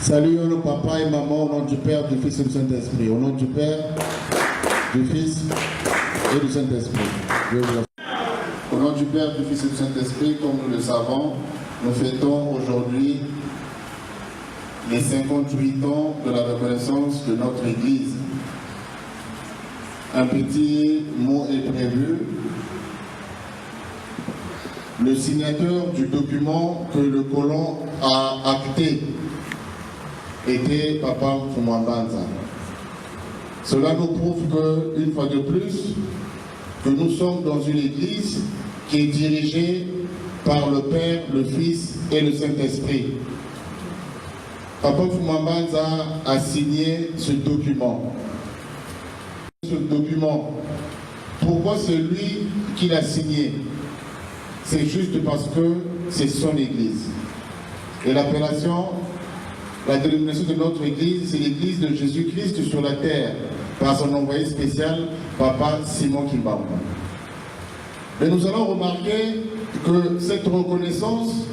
Saluons nos papas et mamans au nom du Père, du Fils et du Saint-Esprit. Au nom du Père, du Fils et du Saint-Esprit. Au nom du Père, du Fils et du Saint-Esprit, comme nous le savons, nous fêtons aujourd'hui les 58 ans de la reconnaissance de notre Église. Un petit mot est prévu. Le signateur du document que le colon a acté était Papa Mfumwambanza. Cela nous prouve que, une fois de plus, que nous sommes dans une église qui est dirigée par le Père, le Fils et le Saint-Esprit. Papa Mfumwambanza a signé ce document. Ce document, pourquoi c'est lui qui l'a signé? C'est juste parce que c'est son église. Et l'appellation, la dénomination de notre église, c'est l'église de Jésus-Christ sur la terre, par son envoyé spécial, Papa Simon Kimbamba. Mais nous allons remarquer que cette reconnaissance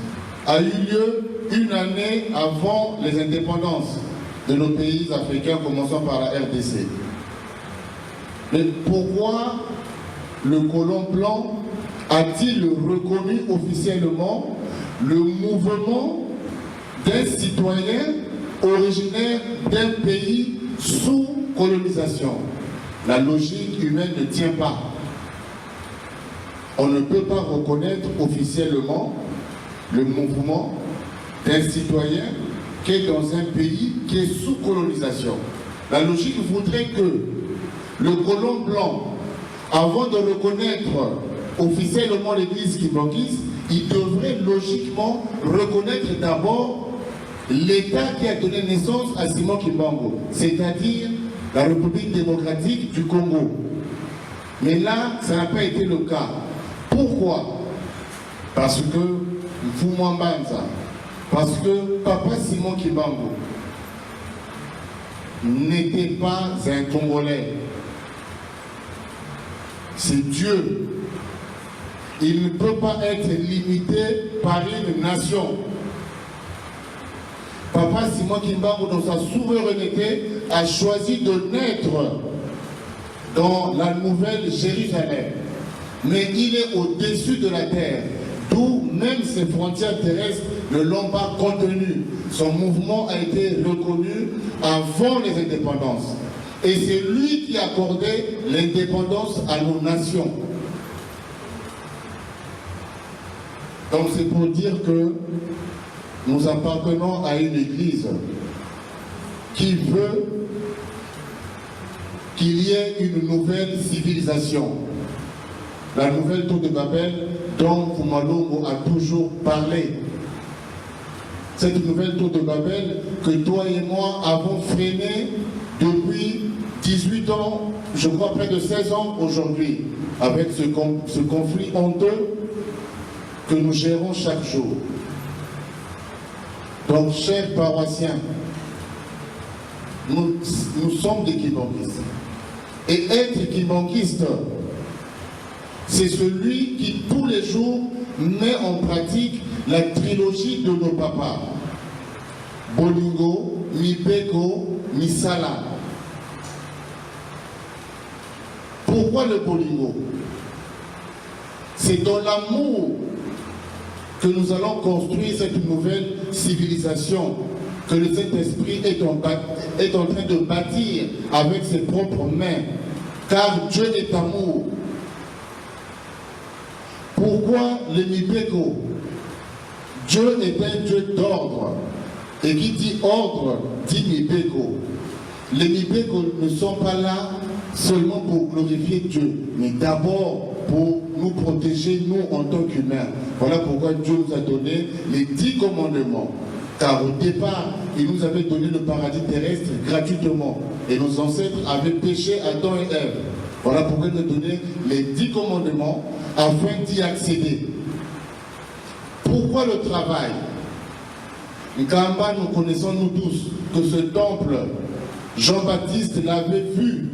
a eu lieu une année avant les indépendances de nos pays africains, commençant par la RDC. Mais pourquoi le colon blanc a-t-il reconnu officiellement le mouvement d'un citoyen originaire d'un pays sous colonisation? La logique humaine ne tient pas. On ne peut pas reconnaître officiellement le mouvement d'un citoyen qui est dans un pays qui est sous colonisation. La logique voudrait que le colon blanc, avant de reconnaître officiellement l'église kimbanguiste, il devrait logiquement reconnaître d'abord l'État qui a donné naissance à Simon Kimbangu, c'est-à-dire la République démocratique du Congo. Mais là, ça n'a pas été le cas. Pourquoi? Parce que Mfumwambanza, parce que Papa Simon Kimbangu n'était pas un Congolais. C'est Dieu. Il ne peut pas être limité par une nation. Papa Simon Kimbangu, dans sa souveraineté, a choisi de naître dans la nouvelle Jérusalem. Mais il est au-dessus de la terre, d'où même ses frontières terrestres ne l'ont pas contenu. Son mouvement a été reconnu avant les indépendances. Et c'est lui qui a accordé l'indépendance à nos nations. Donc c'est pour dire que nous appartenons à une église qui veut qu'il y ait une nouvelle civilisation. La nouvelle tour de Babel dont Fumalongo a toujours parlé. Cette nouvelle tour de Babel que toi et moi avons freinée depuis 18 ans, je crois près de 16 ans aujourd'hui, avec ce conflit honteux que nous gérons chaque jour. Donc, chers paroissiens, nous sommes des kimbanguistes. Et être kimbanguiste, c'est celui qui tous les jours met en pratique la trilogie de nos papas. Bolingo, Mibeko, Misala. Pourquoi le bolingo? C'est dans l'amour que nous allons construire cette nouvelle civilisation que le Saint-Esprit est en train de bâtir avec ses propres mains. Car Dieu est amour. Pourquoi le Mibeko? Dieu est un Dieu d'ordre. Et qui dit ordre, dit Mibeko. Les Mibeko ne sont pas là seulement pour glorifier Dieu, mais d'abord pour nous protéger, nous, en tant qu'humains. Voilà pourquoi Dieu nous a donné les 10 commandements. Car au départ, il nous avait donné le paradis terrestre gratuitement. Et nos ancêtres avaient péché Adam et Ève. Voilà pourquoi il nous a donné les 10 commandements afin d'y accéder. Pourquoi le travail? Nkamba, nous connaissons nous tous que ce temple, Jean-Baptiste l'avait vu.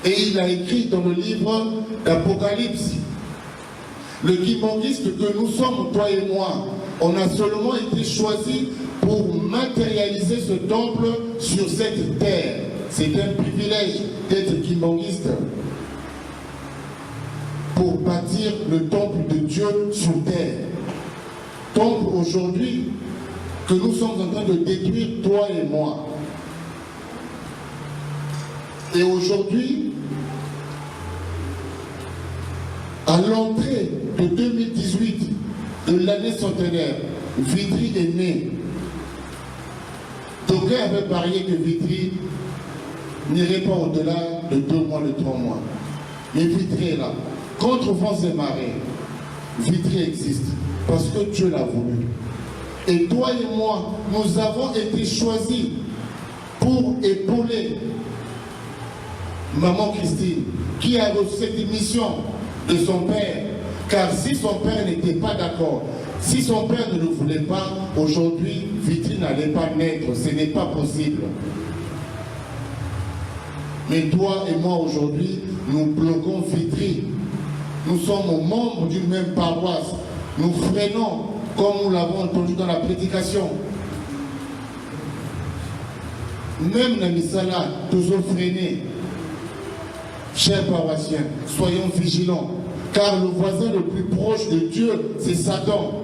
Et il a écrit dans le livre d'Apocalypse. Le kimbanguiste que nous sommes, toi et moi, on a seulement été choisis pour matérialiser ce temple sur cette terre. C'est un privilège d'être kimbanguiste. Pour bâtir le temple de Dieu sur terre. Temple aujourd'hui que nous sommes en train de détruire, toi et moi. Et aujourd'hui, à l'entrée de 2018, de l'année centenaire, Vitry est né. D'aucuns avaient parié que Vitry n'irait pas au-delà de 2 mois, de 3 mois. Mais Vitry est là. Contre vents et marées, Vitry existe parce que Dieu l'a voulu. Et toi et moi, nous avons été choisis pour épauler Maman Christine, qui a reçu cette mission de son père. Car si son père n'était pas d'accord, si son père ne le voulait pas, aujourd'hui, Vitry n'allait pas naître. Ce n'est pas possible. Mais toi et moi, aujourd'hui, nous bloquons Vitry. Nous sommes membres d'une même paroisse. Nous freinons, comme nous l'avons entendu dans la prédication. Même la Misala, toujours freinés. Chers paroissiens, soyons vigilants, car le voisin le plus proche de Dieu, c'est Satan.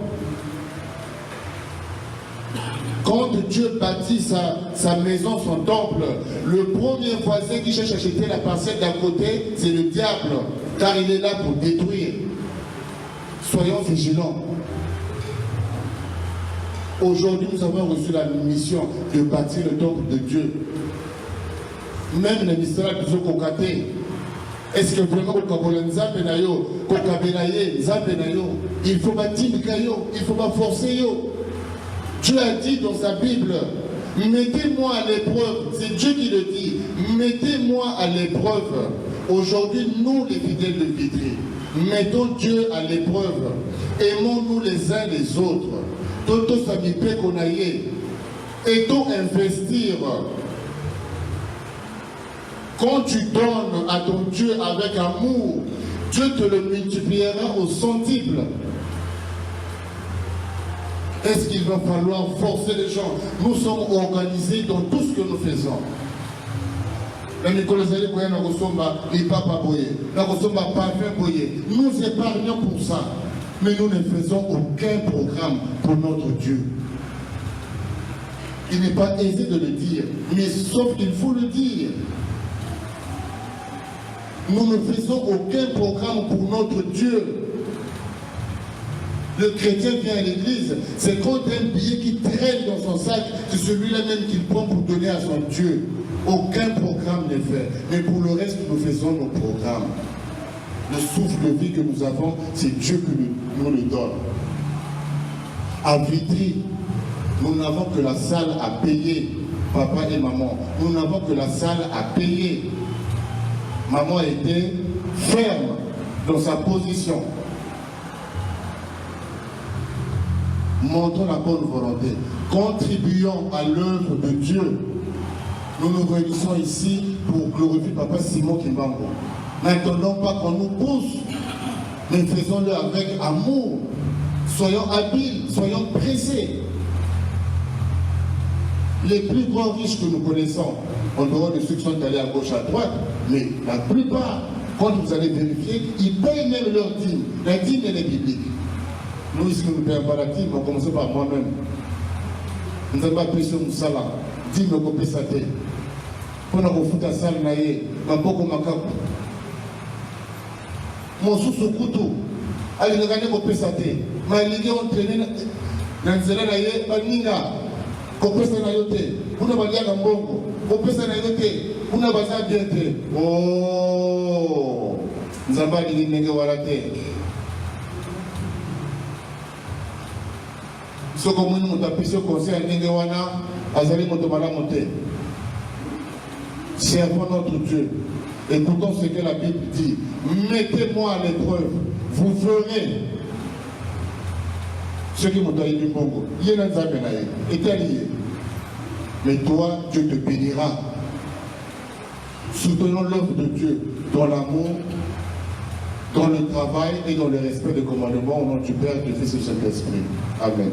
Quand Dieu bâtit sa maison, son temple, le premier voisin qui cherche à acheter la parcelle d'à côté, c'est le diable, car il est là pour détruire. Soyons vigilants. Aujourd'hui, nous avons reçu la mission de bâtir le temple de Dieu. Même les mystères de Kokaté. Est-ce que vraiment il faut bâtir, il faut pas forcer. Dieu a dit dans sa Bible, mettez-moi à l'épreuve. C'est Dieu qui le dit. Mettez-moi à l'épreuve. Aujourd'hui, nous les fidèles de Vitry, mettons Dieu à l'épreuve. Aimons-nous les uns les autres. Aidons investir. Quand tu donnes à ton Dieu avec amour, Dieu te le multipliera au centuple. Est-ce qu'il va falloir forcer les gens? Nous sommes organisés dans tout ce que nous faisons. Nous épargnons pour ça. Mais nous ne faisons aucun programme pour notre Dieu. Il n'est pas aisé de le dire, mais sauf qu'il faut le dire. Nous ne faisons aucun programme pour notre Dieu. Le chrétien vient à l'église, c'est quand un billet qui traîne dans son sac, c'est celui-là même qu'il prend pour donner à son Dieu. Aucun programme n'est fait. Mais pour le reste, nous faisons nos programmes. Le souffle de vie que nous avons, c'est Dieu qui nous le donne. À Vitry, nous n'avons que la salle à payer, papa et maman. Nous n'avons que la salle à payer. Maman était ferme dans sa position. Montrons la bonne volonté. Contribuons à l'œuvre de Dieu. nous nous réunissons ici pour glorifier Papa Simon Kimbangu. N'attendons pas qu'on nous pousse, mais faisons-le avec amour. Soyons habiles, soyons pressés. Les plus grands riches que nous connaissons, en dehors de ceux qui sont allés à gauche, à droite, mais la plupart, quand vous allez vérifier, ils payent même leur dîme. La dîme, elle est biblique. Nous, ici, nous ne payons pas la dîme, on commence par moi-même. Nous n'avons pas payé sur mon salaire. Dîme, on paye sa tête. Pour nous foutre à salle, on a beaucoup de macaques. Mon sous couteau, allez, nous avons payé sa tête. Mais l'idée, on traîne dans le zéro, kopesa na yote kuna balia na mbongo kopesa na yote kuna baza bien te oh nzambali ni nenge wala te soko mwini mutapisi conseil nenge wana azali moto malamu te. Servons notre Dieu, écoutons ce que la Bible dit. Mettez-moi à l'épreuve, vous verrez ce qui m'ont donné du Bongo. Il y a un Zambénaï, est allié. Mais toi, Dieu te bénira. Soutenons l'œuvre de Dieu dans l'amour, dans le travail et dans le respect des commandements au nom du Père, du Fils et du Saint-Esprit. Amen.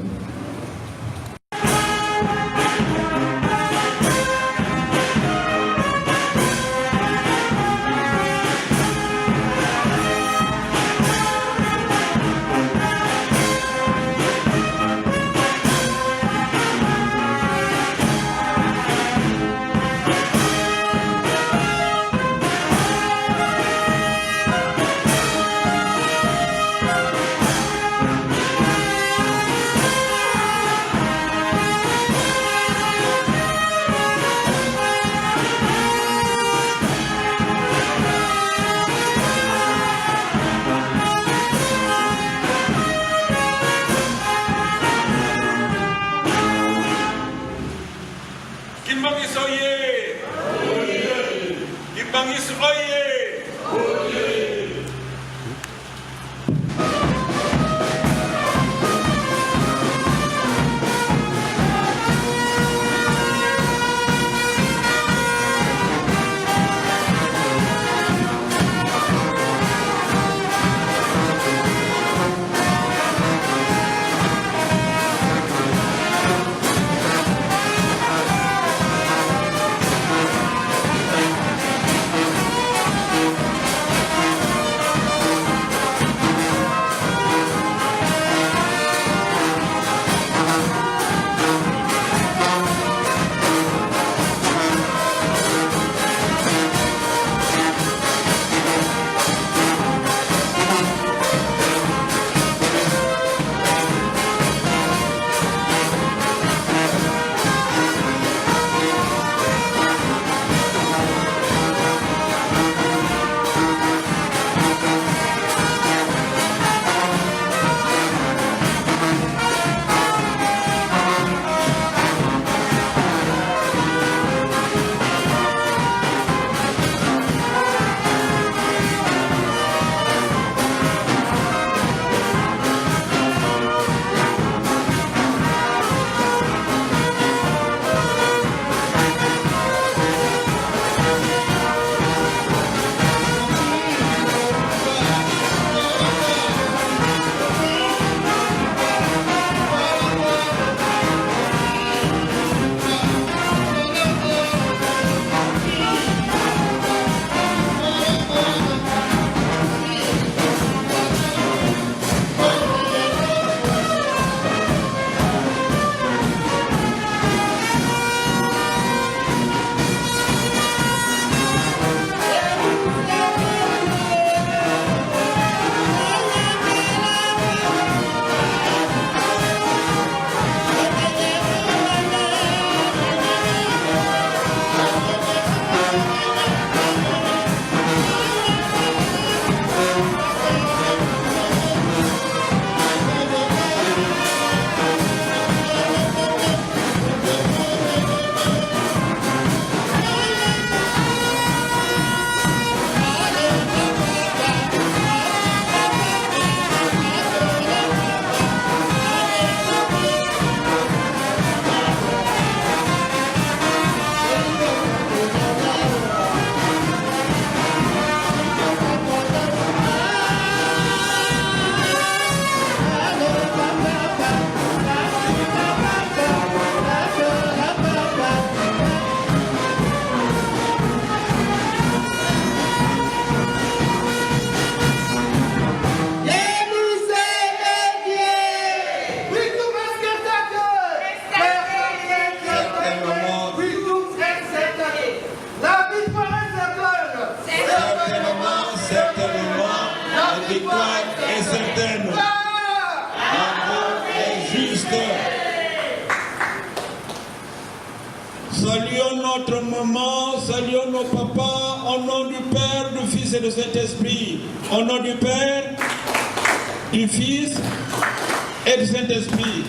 Saluons notre maman, saluons nos papas, au nom du Père, du Fils et du Saint-Esprit. Au nom du Père, du Fils et du Saint-Esprit.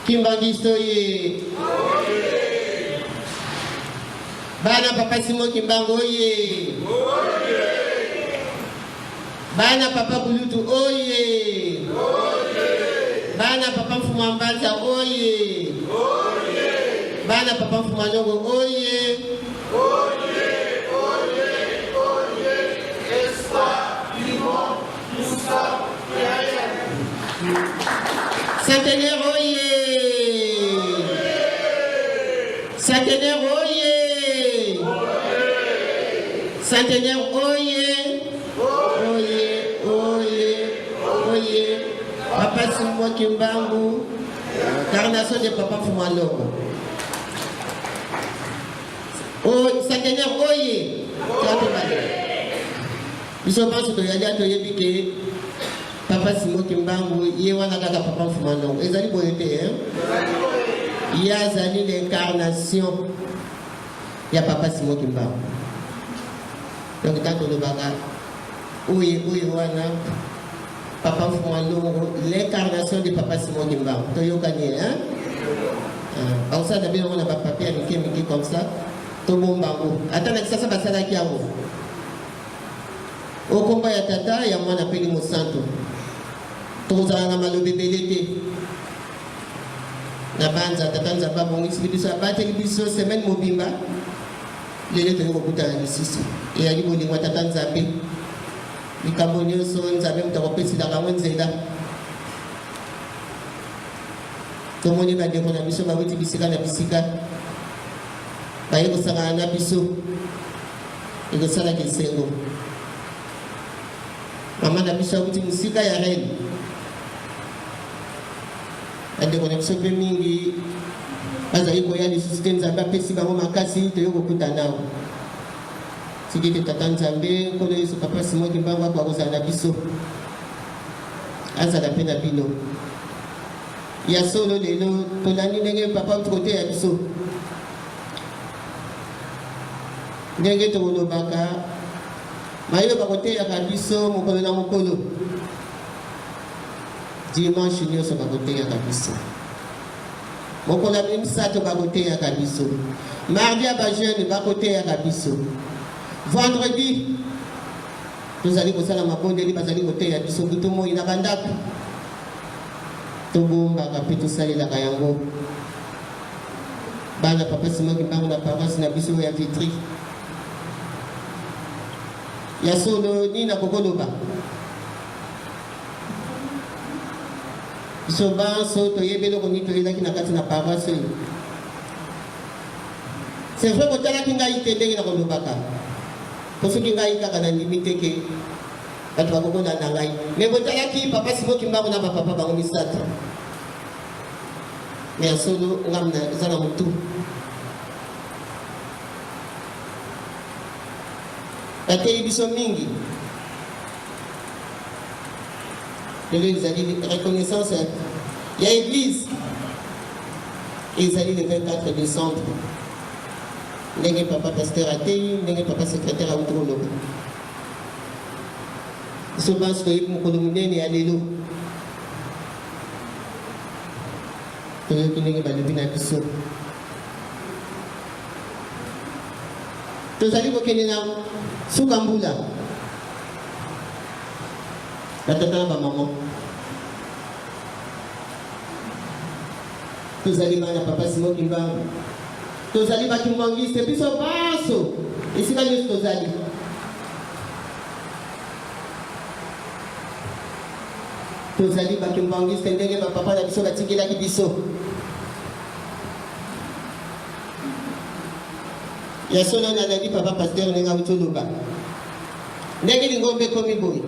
Kimbangistoye. Bana Papa Simon Kimbangoye. Bana Papa Bulutu oye. Bana Papa Fumambanza oye. Bana Papa Fumanongo oye. Centenaire oye. Centenaire oye. Centenaire oye. Oye. Papa Simon Kimbangu. Carnation de Papa Fumanongo. Centenaire oye. Nous sommes en train de dire Papa Simon Kimbangu, il y a Papa Fumanongo. Ils ont dit il y a l'incarnation. Il y a Papa Simon Kimbangu. Donc, tant que le baga, oui, Papa Fumanongo, l'incarnation de Papa Simon Kimbangu. Tu as gagné, hein? Alors, ça, d'abord, on a un papier avec comme ça. Tout le monde attends, ça va ça là qui a au combat ya tata ya mwana peli mosanto tozala na malobe belete na banza tata nzamba bongisi biso abateli biso semaine mobimba lelo toyo kokutana lisusu eyali bolingo tata nzambe likambo nyonso nzambe moto akopeselaka yango nzela tomoni bandeko na biso bawuti bisika na bisika baye kosangana na biso ekosalaka esengo mama na biso awuti mosika ya reine bandeko na biso mpe mingi bazali koya lisusu te nzambe apesi bango makasi toyo kokuta nao siki te tata nzambe nkolo yesu papa Simon Kimbangu ako akozala na biso azala mpe na bino ya solo lelo tolandi ndenge papa tokoteya biso ndenge tokolobaka mayo bakoteyaka biso mokolo na mokolo dimanche nyonso bakoteyaka biso mokolo ya misato bakoteyaka biso mardi ya bajeune bakoteyaka biso vendredi tozali kosala mabondeli bazali koteya biso butu moi na bandako tobombaka mpe tosalelaka yango bana papa Simon Kimbangu na paroisse na biso ya Vitry ya solo nini nakokoloba biso banso toyebi eloko nini toyelaki na kati na paroisse oyo c'est vrai kotalaki ngai te ndenge nakolobaka po soki ngai kaka nandimi te ke bato bakokolanda ngai me botalaki papa Simon Kimbangu na bapapa bango misato me ya solo ngamna eza na motu bateyi biso mingi lelo ezali reconnaissance ya église ezali le 24 décembre ndenge papa pasteur ateyi ndenge papa secrétaire auti koloba biso banso toyebi mokolo monene ya lelo toyoki ndenge balobi na biso tozali kokende na suka mbula batata na bamama tozali bana papa Simon Kimbangu tozali bakimbangiste biso banso esika nyonso tozali tozali bakimbangiste ndenge bapapa na biso batikelaki biso ya solo nalandi papa pasteur ndenge auti oloba ndenge lingombe ekomi boye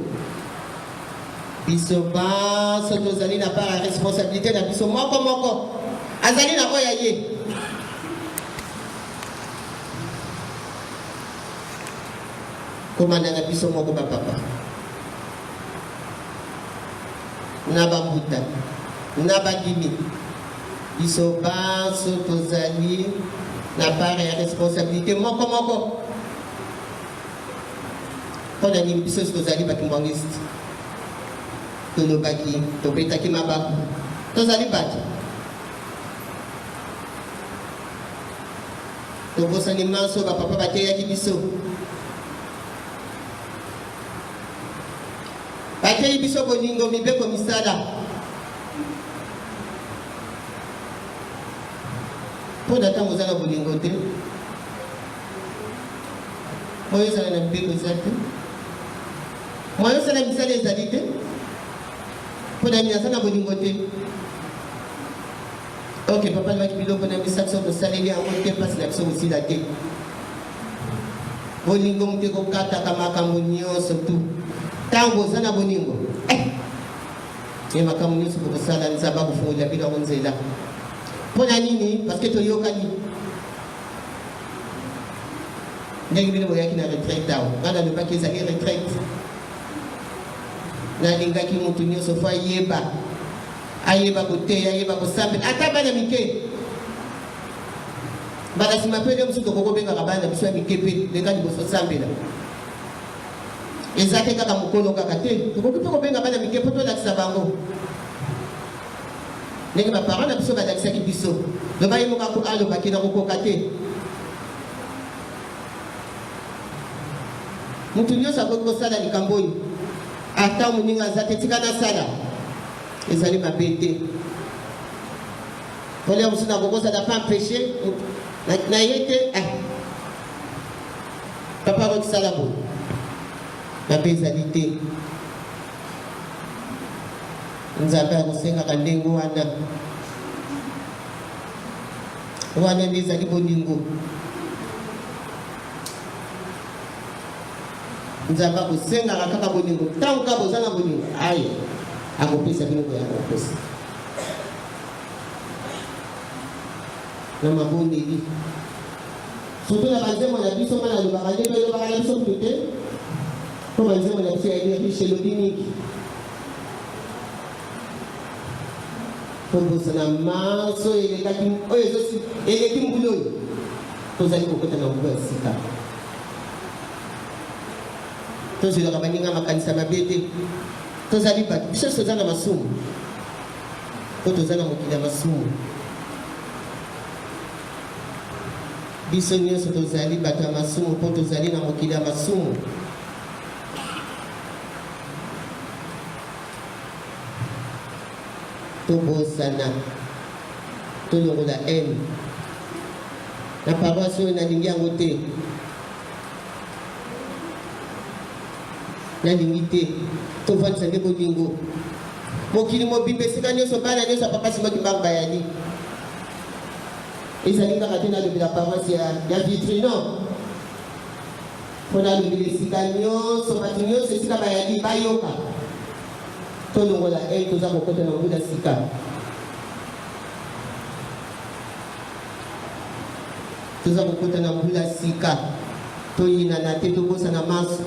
biso banso tozali na part ya responsabilité na biso moko moko azali na oyo ye komanda na biso moko bapapa na bambuta na bagimi biso banso tozali na part ya responsabilité moko moko mpona nini biso tozali bakimbangiste tolobaki tobetaki mabaku tozali bato tobosani manso bapapa bateyaki biso bateyi biso bolingo mibeko misala mpo na ntango oza na bolingo te moyo ezala na mibeko eza te moyo osala misala ezali te mpo na nini aza na bolingo te ok papa lobaki biloko na misato tosaleli yango te mpasi na biso kosila te bolingo mote kokataka makambo nyonso tu ntango oza na bolingo ye makambo nyonso kokosala nzambe akofungolila bino yango nzela mpo na nini parceke toyokani ndenge bino boyaki na retraite awa nga nalobaki ezali retraite nalingaki motu nyonso fo ayeba koteya ayeba kosambela ata bana mike bana nsima mpe nde mosusu tokokobengaka bana biso ya mike mpe lenga liboso osambela eza te kaka mokolo kaka te tokoki mpe kobenga bana mike mpo tolakisa bango ndenge baparent na biso balakisaki biso loba ye moko alobaki na kokoka te motu nyonso akoki kosala likambo oyo ata moninga aza te tika nasala ezali mabe te pole mosusu nakokosala pa mpeshe na ye te papa akokisala boye mabe ezali te nzambe akosengaka ndenge wana nde ezali bolingo nzambe akosengaka kaka bolingo ntango kaka oza na bolingo aye akopesa bino koya kopesa na mabondeli surtout na banzembo na biso mana alobaka nde toyebaka na biso kutu te po banzembo na biso ya riche elobi mingi tobosana maso eleki mbula oyo tozali kokota na nguba ya sika tozwelaka baninga makanisa mabe te tozali bato biso toza na masumu po toza na mokili ya masumu biso nyonso tozali bato ya masumu po tozali na mokili ya masumu tobosana tolongola haine na paroisse oyo nalingi yango te nalingi te tovandisa nde bolingo mokili mobimba esika nyonso bana nyonso papa Simon Kimbangu bayali ezali kaka te nalobela paroisse ya Vitry non mpo nalobela esika nyonso bato nyonso esika bayali bayoka tolongola haine toza kokota na mbula sika toza kokota na mbula sika toyinana te tobosana maso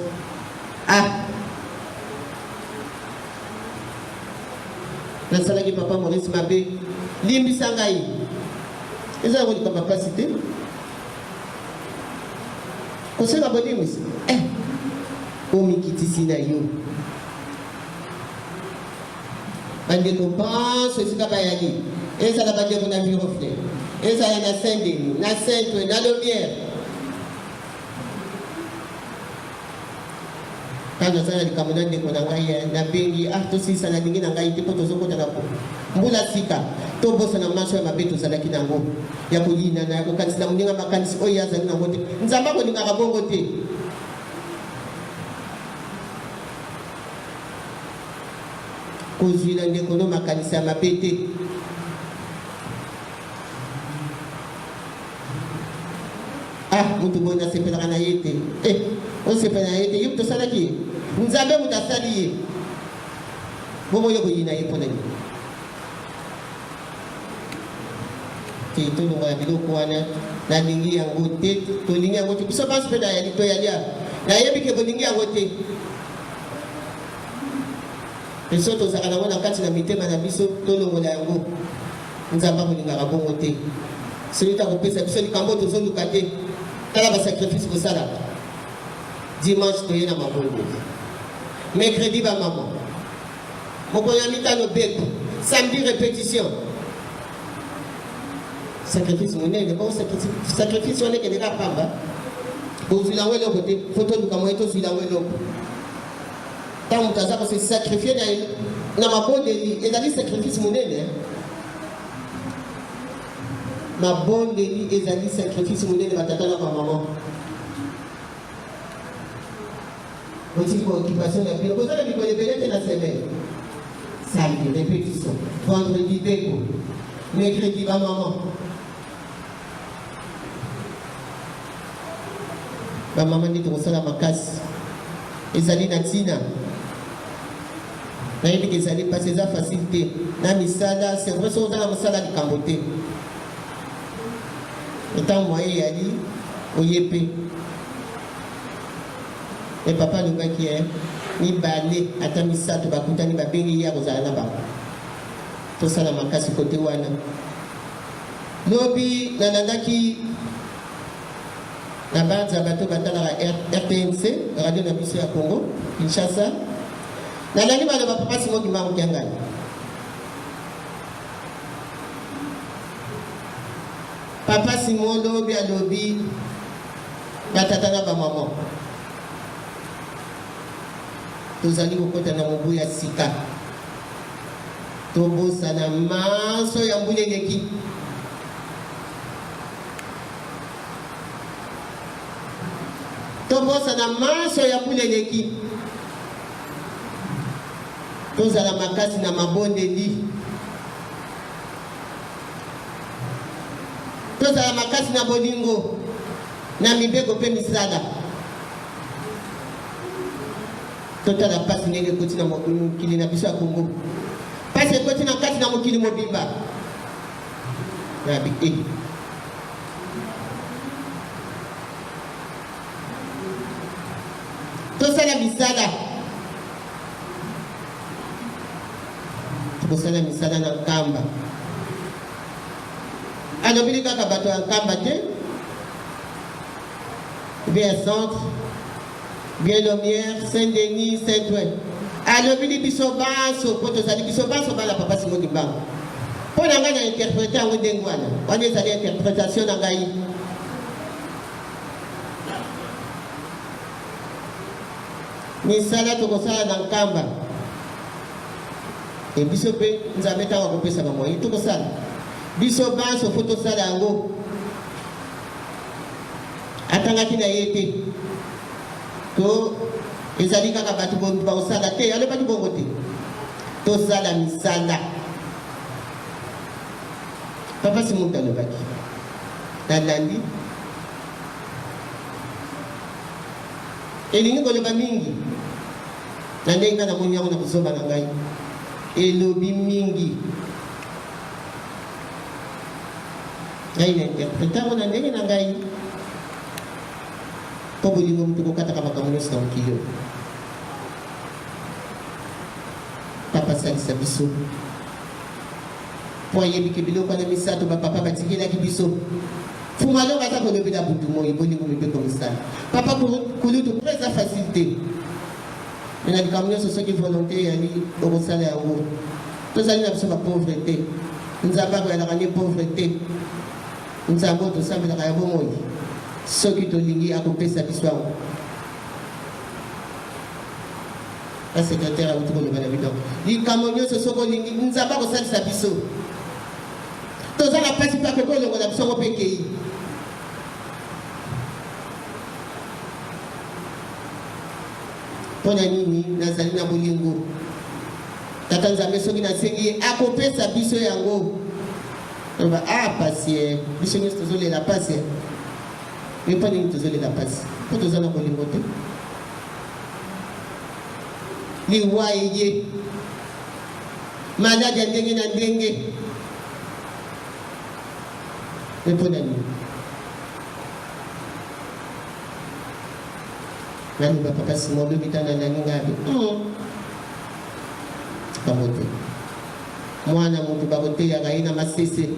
nasalaki papa Maurice mabe limbisa ngai eza kolika mapasi te kosenga bolimbisa omikitisi na yo bandeko banso esika bayali ezala bandeko na Virofle ezala na Saint-Denis na Saint-Ouen na Lomière kana nazala likambo na ndeko na ngai nabengi tosisa na lingi na ngai te mpo tozokota na mbula sika tobosana maso ya mabe tozalaki nango ya kolinana ya kokanisila moninga makanisi oyo azali nango te nzambe akolingaka bongo te kozwila ndeko no makanisi ya mabe te mutu boye nasepelaka na ye te osepela na ye te ye mutu asalaki ye nzambe mutu asali ye bomoyo koyina ye mpo na ye te tolongola biloko wana nalingi yango te tolingi yango te biso banso mpe nayali toyalia nayebi ke bolingi yango te biso tozalaka nango na kati na mitema na biso tolongola yango nzambe akolingaka bongo te soki takopesa biso likambo tozoluka te tala basacrifice kosalaka dimanche toye na mabondeli mercredi bamama mokolo ya mitano beko samedi répétition sacrifice monene bao sacrifice wana ekendeka pamba bozwila yango eloko te fo toluka moye tozwila yango eloko ntango moto aza kose sacrifie na mabondeli ezali sacrifice monene mabondeli ezali sacrifice monene batata na bamama otiki baoccupation na bino kozala mikolo ebele te na semaine samedi répétition vendredi beko mercredi bamama bamama nde tokosala makasi ezali na ntina nayebiki ezali mpasi eza facile te na misala c'est vrai soki oza na mosala likambo te etant moye eyali oye mpe e papa alobaki mibale ata misato bakutani babengi ye akozala na bango tosala makasi kote wana lobi nalandaki na banza bato batalaka RTNC radio na biso ya Congo Kinshasa nalandi baloba papa Simon Kimbangu kiangai papa Simon lobi alobi batata na bamama tozali kokota na mobu ya sika tobosana maso ya mbula eleki tobosana maso ya mbula eleki tozala makasi na mabondeli tozala makasi na bolingo na mibeko mpe misala totala pasi ndenge ekoti na mokili na biso ya Kongo pasi ekoti na kati na mokili mobimba nabi tosala misala tokosala misala na nkamba alobeli kaka bato ya nkamba te bien centre bien Lumière Saint-Denis Saint-Ouen alobeli biso banso po tozali biso banso bana papa Simon Kimbangu mpo na ngai na interprete yango ndenge wana ezali interprétation na ngai misala tokosala na nkamba e biso mpe nzambe ntango akopesa bamoi tokosala biso banso fo tosala yango atangaki na ye te to ezali kaka bato bakosala te alobaki bongo te tosala misala papa Simon alobaki nalandi elingi koloba mingi na ndenge nga namoni yango na kosoba na ngai elobi mingi ngai na interprete yango na ndenge na ngai mpo bolingo moto kokataka makambo nyonso na mokili papa salisa biso mpo ayebiki biloko na misato bapapa batikelaki biso fumalongo aza kolobela butu moi bolingo mipe komisala papa kulutu mpo eza facile te na likambo nyonso soki volonté eyali okosala yango tozali na biso bapauvre te nzambe akoyalaka nde pauvre te nzambe oyo tosambelaka ya bomoi soki tolingi akopesa biso yango basekretare auti koloba na bino likambo nyonso soki olingi nzambe akosalisa biso toza na mpasi mpe akoki olongola biso yango mpe kei mpo na nini nazali na bolingo tata nzambe soki nasengi akopesa biso yango oba pasi biso nyonso tozolela pasi me mpo nini tozolela pasi mpo toza na bolingo te liwa eye maladi ya ndenge na ndenge me mpo na nini nani bapapa Simon lobi tana nani ngabi bamote mwana moto bakoteyaka ye na masese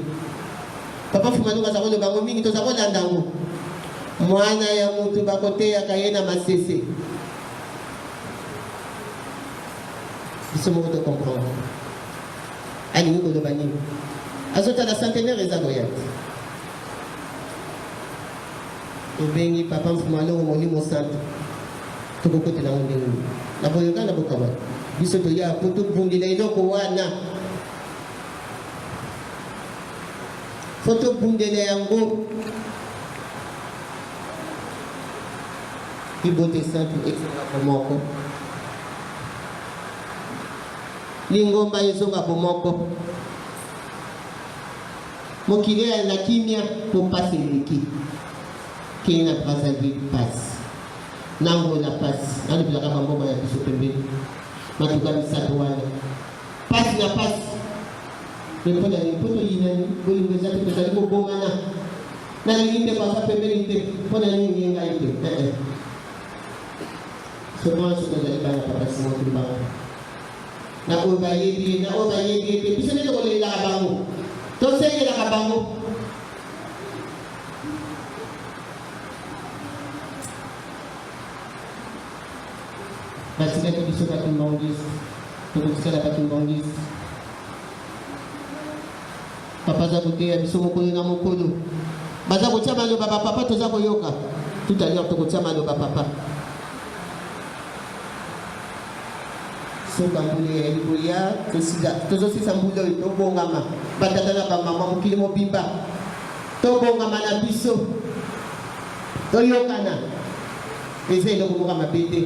papa Fumalongo aza koloba ngo mingi toza kolanda ngo mwana ya moto bakoteyaka ye na masese biso moko tocomprendre alingi koloba nini azotala centenaire eza koya obengi papa Fumalongo molimo santo tokokotela ngo ndenge na boyoka na bokaba biso toya po tobundela eloko wana fo tobundela yango ibote santu ezonga bomoko lingomba ezonga bomoko mokili ya na kimia po pasi eleki kei na Brazzaville pasi nango na pasi alobelaka bamboma ya biso pembeni matuka misato wana pasi na pasi mepona po toyinani bolingo eza te tozali kobongana nalingi nde baza pembeni te mpo na nini ye ngai te somanso tozali bana papa Simon Kimbangu na oyo bayebi na oyo bayebi ete biso nde tokolelelaka bango tosengelaka bango batikaki biso batumbangisi tokotikala batumbangisi papa aza koteya biso mokolo na mokolo baza kotia maloba bapapa toza koyoka tout à l'heure tokotia maloba papa soka mbula ya liboya tozosisa mbula oyo tobongama batata na bamama mokili mobimba tobongama na biso toyokana eza eloko moka mabe te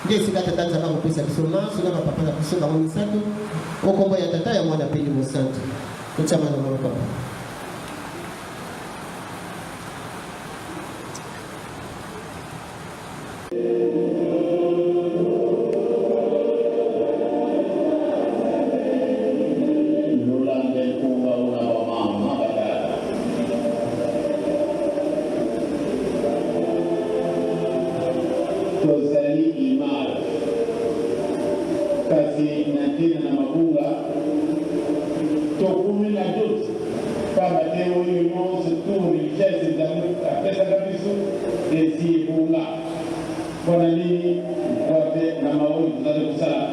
nde esika tata nzambe akopesa biso manso na bapapa na biso bango misato okombo ya tata ya mwana peli mosantu totia maloba papa pesa kabisa esi bunga bona nini wote na maoni tunazokusana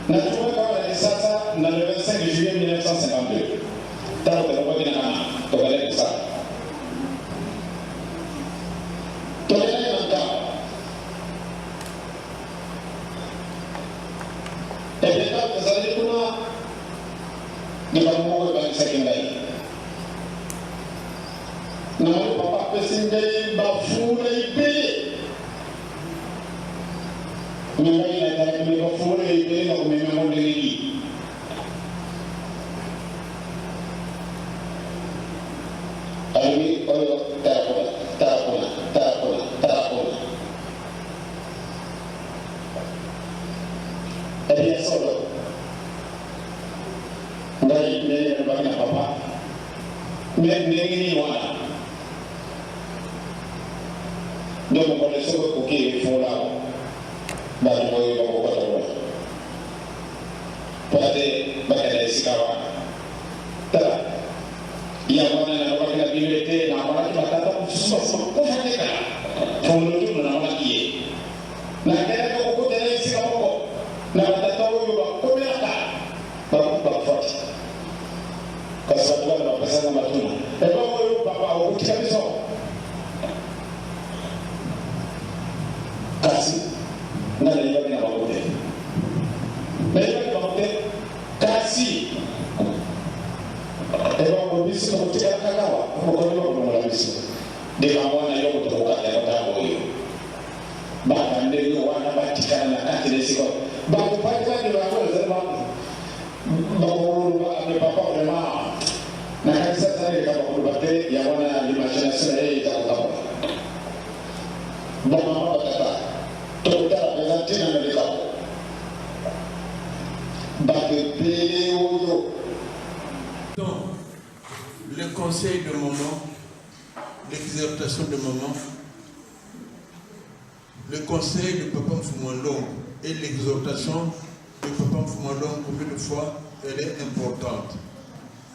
na tuweka wale sasa na Nyambai na tara kime kwa fure ipele na kumemea mwende ligi. Alimi oyo tarakuna. Elia solo. Ndai nene nabaki na papa. Mnengini wana. Ndio mkone soko kukiri fulao. Bagi moyo bako katawa. Pate bakada isikawa. Tara. Ya wana na wakina bilete na wana matata kususa kufanyika. Tumunutu na wakie. Na kaya kwa kutele isikawa na matata huyo wakomeka. Bakufati. Kwa sababu wana pesa na matuna. Eba huyo baba ukutika biso. Kasi nana iba na bakote. Beba ni bakote kasi. Eba ko bisi ko tika kakawa, ko ko ni ko mo bisi. De ba mwana yo ko to ka ya ta ko yo. Ba kan de yo wana ba tika na ka tele siko. Ba ko pa ka de ba ko ze ba. Ba ko ba ne papa ko ma. Na ka sa sa de ka ko ba te ya wana ni machana sa e ta ko. Ba ma ba ta. Donc, le conseil de moment, l'exhortation de moment, le conseil de Papa Mfumolong et l'exhortation de Papa Mfumolong, combien de fois elle est importante.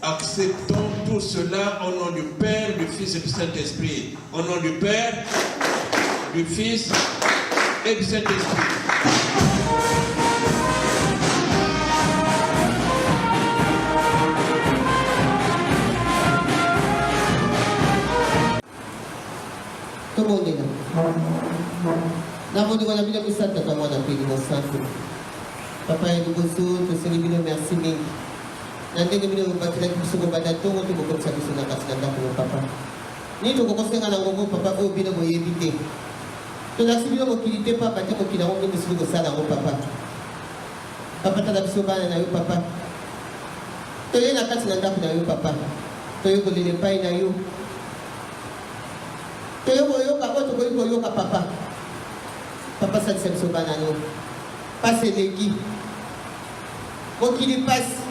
Acceptons tout cela au nom du Père, du Fils et du Saint-Esprit. Au nom du Père, du Fils et du Saint-Esprit. Tout le monde est là. Nous avons dit que ça t'a pas mon appel, mon sang. Papa et nous tous, tous les millions, merci mille. Nanti kami nak baca lagi semua badan tu, tu bukan satu sunnah kasih anda pun papa. Ni tu kau kau setengah nanggung papa, oh bila mau yebite. Tu nak sebila mau kilite papa, tu mau kilau ni mesti kau salah papa. Papa tak ada sopan na you papa. Tu yang nak kasih anda pun na you papa. Tu yang boleh lepai na you. Tu yang boleh kau tu boleh kau papa. Papa tak ada sopan na you. Pas lagi. Mau kili pas.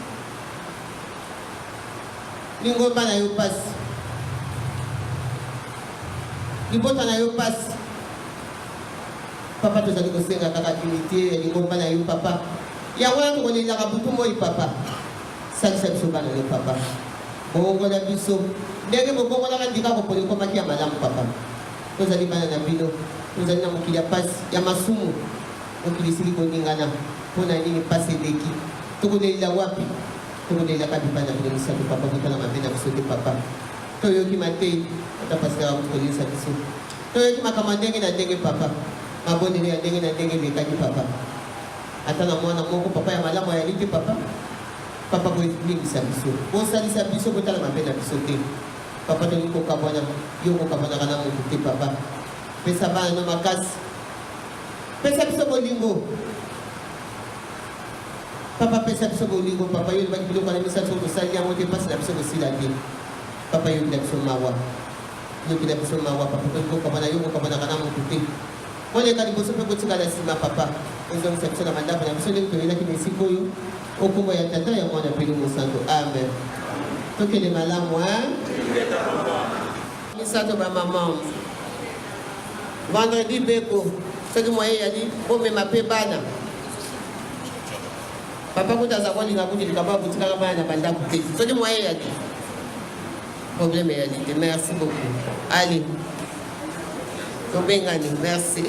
Lingomba na yo pass. Libota na yo pass. Papa tozali kosenga kaka unité lingomba na yo papa. Ya wana tokolela kabutu moi papa. Salisa biso bana yo papa. Bongo na biso. Ndenge bongo na ndika ko pole ko makia malamu papa. Tozali bana na bino. Tozali na mokili ya pass ya masumu. Mokili sili ko ningana. Pona nini pass eleki. Tokolela wapi? Tunggu dia akan dipandang dengan satu papa kita nama benda bersudi papa. Toyo ki mati, kita pasti akan boleh satu sih. Toyo ki makam dengi na dengi papa. Mabon dia dengi na dengi mereka ki papa. Atau nama nama papa yang malam mau yang ini papa. Papa boleh ni bisa bisu. Bosan bisa bisu kita nama benda bersudi. Papa tu ikut kawan yo ko kawan kana mukti papa. Pesa bana nama kas. Pesa bisu bolingo. Papa pesa biso bolingo papa yo ba bilo kana misa so sali amo te pas na biso silandi papa yo bila biso mawa papa ko kama na yo ko kama na kana mo tuti wale kali boso pe ko tikala sima papa ozo msa biso na mandaba na biso le ko ina kini siko yo okumba ya tata ya mwana pili mo santo amen tokele malamu misa to ba maman vendredi beko soki moye yali o mema pe bana papa kuta za kwani ngakuti likaba kutika kama na banda kutezi soki moye yali problème yali merci beaucoup allez tobengani merci